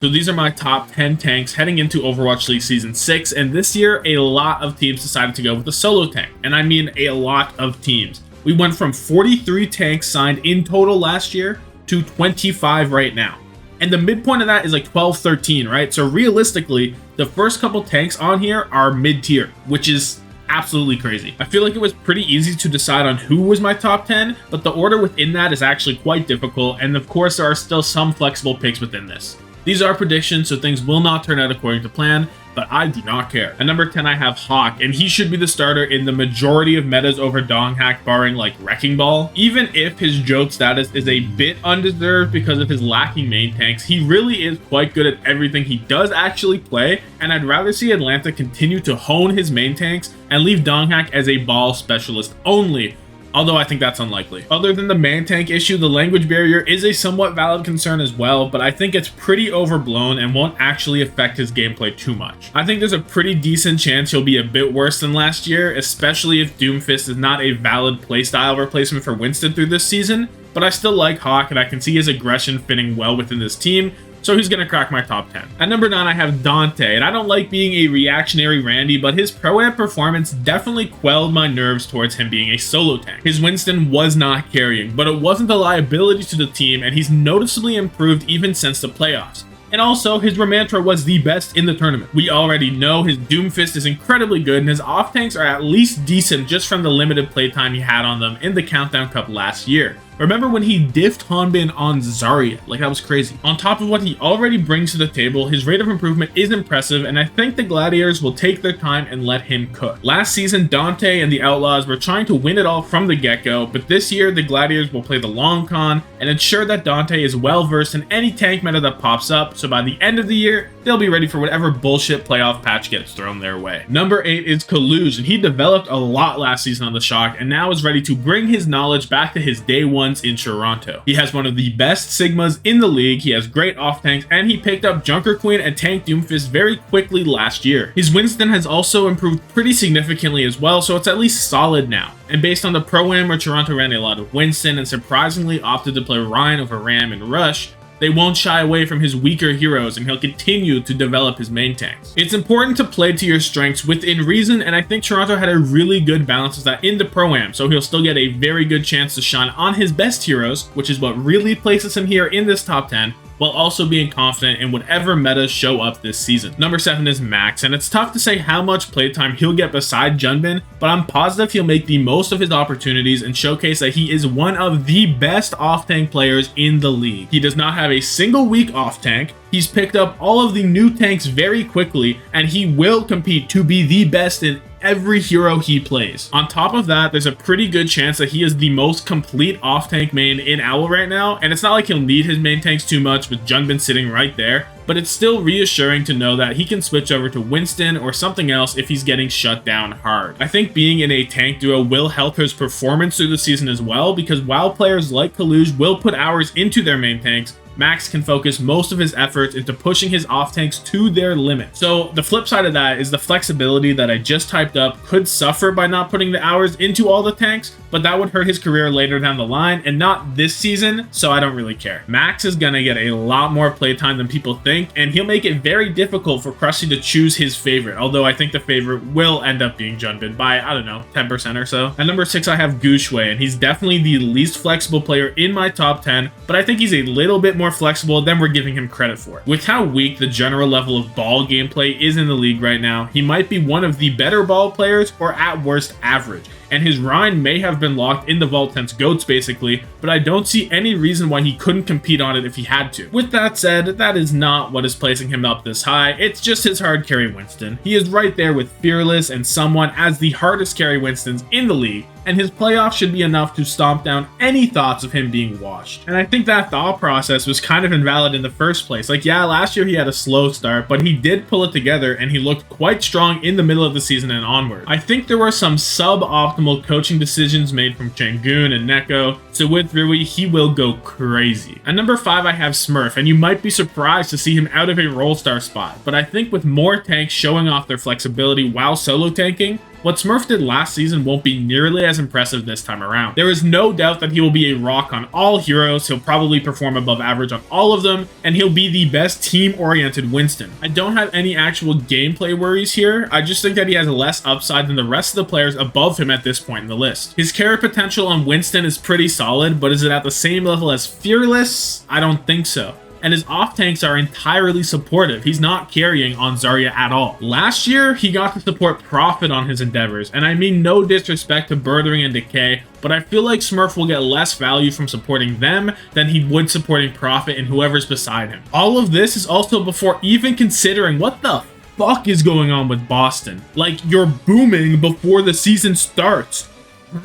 So these are my top 10 tanks heading into Overwatch League Season 6, and this year a lot of teams decided to go with the solo tank, and I mean a lot of teams. We went from 43 tanks signed in total last year to 25 right now. And the midpoint of that is like 12, 13, right? So realistically, the first couple tanks on here are mid-tier, which is absolutely crazy. I feel like it was pretty easy to decide on who was my top 10, but the order within that is actually quite difficult, and of course there are still some flexible picks within this. These are predictions, so things will not turn out according to plan, but I do not care. At number 10, I have Hawk, and he should be the starter in the majority of metas over Donghack, barring like Wrecking Ball. Even if his joke status is a bit undeserved because of his lacking main tanks, he really is quite good at everything he does actually play, and I'd rather see Atlanta continue to hone his main tanks and leave Donghack as a ball specialist only, although I think that's unlikely. Other than the main tank issue, the language barrier is a somewhat valid concern as well, but I think it's pretty overblown and won't actually affect his gameplay too much. I think there's a pretty decent chance he'll be a bit worse than last year, especially if Doomfist is not a valid playstyle replacement for Winston through this season, but I still like Hawk and I can see his aggression fitting well within this team, so he's going to crack my top 10. At number 9, I have Dante, and I don't like being a reactionary Randy, but his Pro-Am performance definitely quelled my nerves towards him being a solo tank. His Winston was not carrying, but it wasn't a liability to the team, and he's noticeably improved even since the playoffs. And also, his Ramantra was the best in the tournament. We already know his Doomfist is incredibly good, and his off-tanks are at least decent just from the limited playtime he had on them in the Countdown Cup last year. Remember when he diffed Hanbin on Zarya? Like, that was crazy. On top of what he already brings to the table, his rate of improvement is impressive, and I think the Gladiators will take their time and let him cook. Last season, Dante and the Outlaws were trying to win it all from the get-go, but this year, the Gladiators will play the long con and ensure that Dante is well-versed in any tank meta that pops up, so by the end of the year, they'll be ready for whatever bullshit playoff patch gets thrown their way. Number 8 is Kaluj, and he developed a lot last season on the Shock, and now is ready to bring his knowledge back to his day one in Toronto. He has one of the best Sigmas in the league, he has great off tanks, and he picked up Junker Queen and Tank Doomfist very quickly last year. His Winston has also improved pretty significantly as well, so it's at least solid now. And based on the Pro-Am where Toronto ran a lot of Winston and surprisingly opted to play Ryan over Ram and Rush, they won't shy away from his weaker heroes, and he'll continue to develop his main tanks. It's important to play to your strengths within reason, and I think Toronto had a really good balance of that in the Pro-Am, so he'll still get a very good chance to shine on his best heroes, which is what really places him here in this top 10, while also being confident in whatever metas show up this season. Number 7 is Max, and it's tough to say how much playtime he'll get beside Junbin, but I'm positive he'll make the most of his opportunities and showcase that he is one of the best off-tank players in the league. He does not have a single weak off-tank, he's picked up all of the new tanks very quickly, and he will compete to be the best in every hero he plays. On top of that, there's a pretty good chance that he is the most complete off-tank main in Owl right now, and it's not like he'll need his main tanks too much with Junbin sitting right there, but it's still reassuring to know that he can switch over to Winston or something else if he's getting shut down hard. I think being in a tank duo will help his performance through the season as well, because while players like Kaluj will put hours into their main tanks, Max can focus most of his efforts into pushing his off-tanks to their limit. So the flip side of that is the flexibility that I just typed up could suffer by not putting the hours into all the tanks, but that would hurt his career later down the line, and not this season, so I don't really care. Max is gonna get a lot more playtime than people think, and he'll make it very difficult for Krusty to choose his favorite, although I think the favorite will end up being Junbin by, I don't know, 10% or so. At number 6, I have Gushue, and he's definitely the least flexible player in my top 10, but I think he's a little bit more flexible than we're giving him credit for. With how weak the general level of ball gameplay is in the league right now, he might be one of the better ball players, or at worst average. And his Rhine may have been locked in the Vault 10's GOATs basically, but I don't see any reason why he couldn't compete on it if he had to. With that said, that is not what is placing him up this high, it's just his hard carry Winston. He is right there with Fearless and someone as the hardest carry Winstons in the league, and his playoffs should be enough to stomp down any thoughts of him being washed. And I think that thought process was kind of invalid in the first place. Like, yeah, last year he had a slow start, but he did pull it together and he looked quite strong in the middle of the season and onward. I think there were some suboptimal coaching decisions made from Changoon and Neko, so with Rui, he will go crazy. At number 5, I have Smurf, and you might be surprised to see him out of a role star spot, but I think with more tanks showing off their flexibility while solo tanking, What Smurf did last season won't be nearly as impressive this time around. There is no doubt that he will be a rock on all heroes, he'll probably perform above average on all of them, and he'll be the best team-oriented Winston. I don't have any actual gameplay worries here, I just think that he has less upside than the rest of the players above him at this point in the list. His carry potential on Winston is pretty solid, but is it at the same level as Fearless? I don't think so. And his off tanks are entirely supportive. He's not carrying on Zarya at all. Last year, he got to support Prophet on his endeavors, and I mean no disrespect to Birdering and Decay, but I feel like Smurf will get less value from supporting them than he would supporting Prophet and whoever's beside him. All of this is also before even considering what the fuck is going on with Boston. Like, you're booming before the season starts.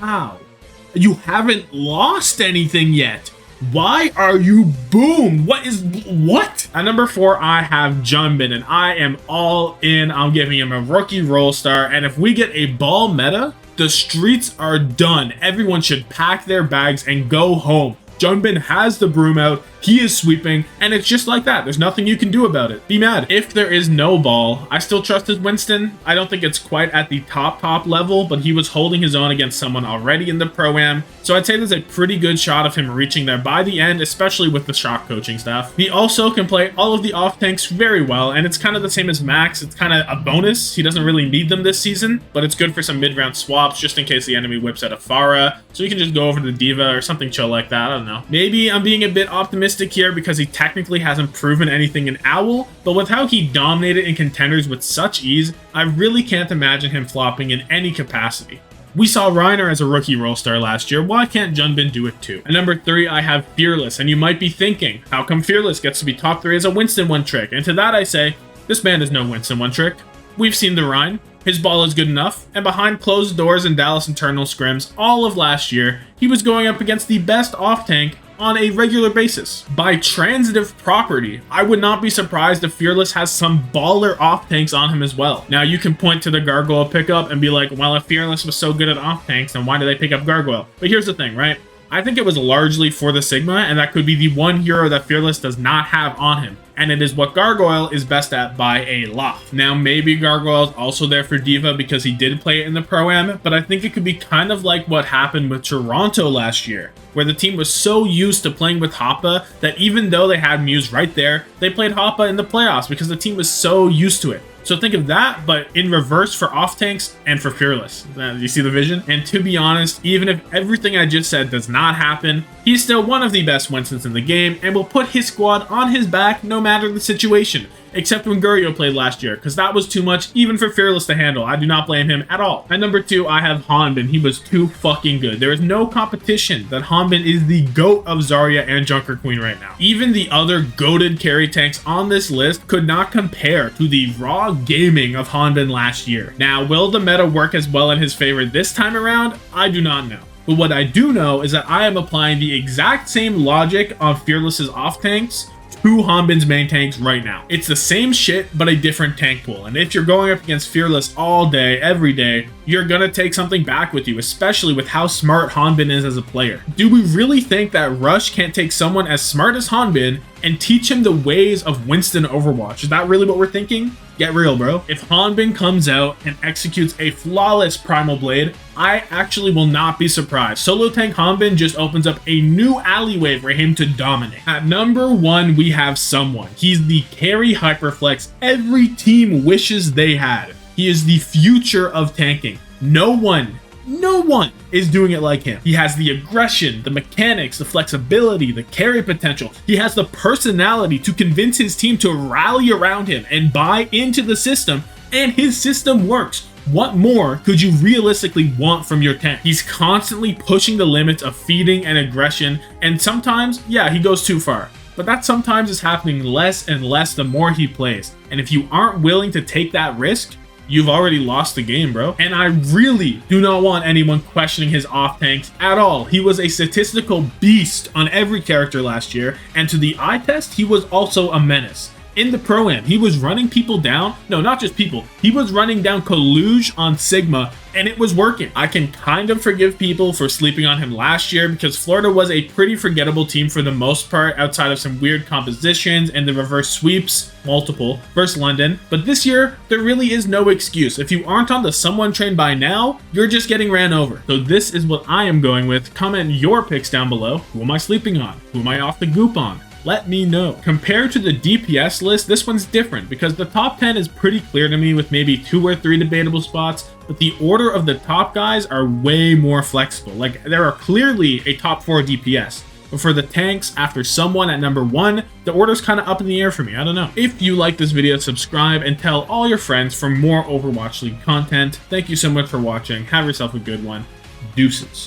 How? You haven't lost anything yet. Why are you boomed? What? At number 4, I have Junbin, and I am all in. I'm giving him a rookie role star, and if we get a ball meta, the streets are done. Everyone should pack their bags and go home. Junbin has the broom out, he is sweeping, and it's just like that. There's nothing you can do about it. Be mad. If there is no ball, I still trust his Winston. I don't think it's quite at the top level, but he was holding his own against someone already in the Pro-Am, so I'd say there's a pretty good shot of him reaching there by the end, especially with the shock coaching stuff. He also can play all of the off tanks very well, and it's kind of the same as Max. It's kind of a bonus. He doesn't really need them this season, but it's good for some mid-round swaps just in case the enemy whips out a Pharah, so you can just go over to the Diva or something chill like that. I don't know. Maybe I'm being a bit optimistic here because he technically hasn't proven anything in Owl, but with how he dominated in contenders with such ease, I really can't imagine him flopping in any capacity. We saw Reiner as a rookie role star last year, why can't Junbin do it too? At number 3, I have Fearless, and you might be thinking, how come Fearless gets to be top 3 as a Winston one trick? And to that I say, this man is no Winston one trick. We've seen the Rein. His ball is good enough, and behind closed doors in Dallas internal scrims all of last year, he was going up against the best off tank on a regular basis. By transitive property, I would not be surprised if Fearless has some baller off tanks on him as well. Now you can point to the Gargoyle pickup and be like, well, if Fearless was so good at off tanks, then why did they pick up Gargoyle? But here's the thing, right? I think it was largely for the Sigma, and that could be the one hero that Fearless does not have on him. And it is what Gargoyle is best at by a lot. Now, maybe Gargoyle is also there for Diva because he did play it in the Pro-Am, but I think it could be kind of like what happened with Toronto last year, where the team was so used to playing with Hoppa that even though they had Muse right there, they played Hoppa in the playoffs because the team was so used to it. So think of that, but in reverse for off tanks and for Fearless. You see the vision? And to be honest, even if everything I just said does not happen, he's still one of the best Winstons in the game and will put his squad on his back no matter the situation. Except when Guryo played last year, because that was too much even for Fearless to handle. I do not blame him at all. At number 2, I have Hanbin. He was too fucking good. There is no competition that Hanbin is the GOAT of Zarya and Junker Queen right now. Even the other goated carry tanks on this list could not compare to the raw gaming of Hanbin last year. Now, will the meta work as well in his favor this time around? I do not know. But what I do know is that I am applying the exact same logic on Fearless's off tanks to Hanbin's main tanks right now. It's the same shit, but a different tank pool. And if you're going up against Fearless all day, every day, you're gonna take something back with you, especially with how smart Hanbin is as a player. Do we really think that Rush can't take someone as smart as Hanbin and teach him the ways of Winston Overwatch? Is that really what we're thinking? Get real, bro. If Hanbin comes out and executes a flawless Primal Blade, I actually will not be surprised. Solo tank Hanbin just opens up a new alleyway for him to dominate. At number 1, we have someone. He's the carry hyperflex every team wishes they had. He is the future of tanking. No one is doing it like him. He has the aggression, the mechanics, the flexibility, the carry potential. He has the personality to convince his team to rally around him and buy into the system, and his system works. What more could you realistically want from your tank? He's constantly pushing the limits of feeding and aggression, and sometimes, yeah, he goes too far. But that sometimes is happening less and less the more he plays. And if you aren't willing to take that risk, you've already lost the game, bro. And I really do not want anyone questioning his off tanks at all. He was a statistical beast on every character last year, and to the eye test, he was also a menace. In the Pro-Am, he was running people down. No, not just people. He was running down Kaluge on Sigma, and it was working. I can kind of forgive people for sleeping on him last year because Florida was a pretty forgettable team for the most part, outside of some weird compositions and the reverse sweeps, multiple, versus London. But this year, there really is no excuse. If you aren't on the someone train by now, you're just getting ran over. So this is what I am going with. Comment your picks down below. Who am I sleeping on? Who am I off the goop on? Let me know. Compared to the DPS list, this one's different because the top 10 is pretty clear to me with maybe 2 or 3 debatable spots, but the order of the top guys are way more flexible. Like, there are clearly a top 4 DPS. But for the tanks, after someone at number 1, the order's kind of up in the air for me. I don't know. If you like this video, subscribe and tell all your friends for more Overwatch League content. Thank you so much for watching. Have yourself a good one. Deuces.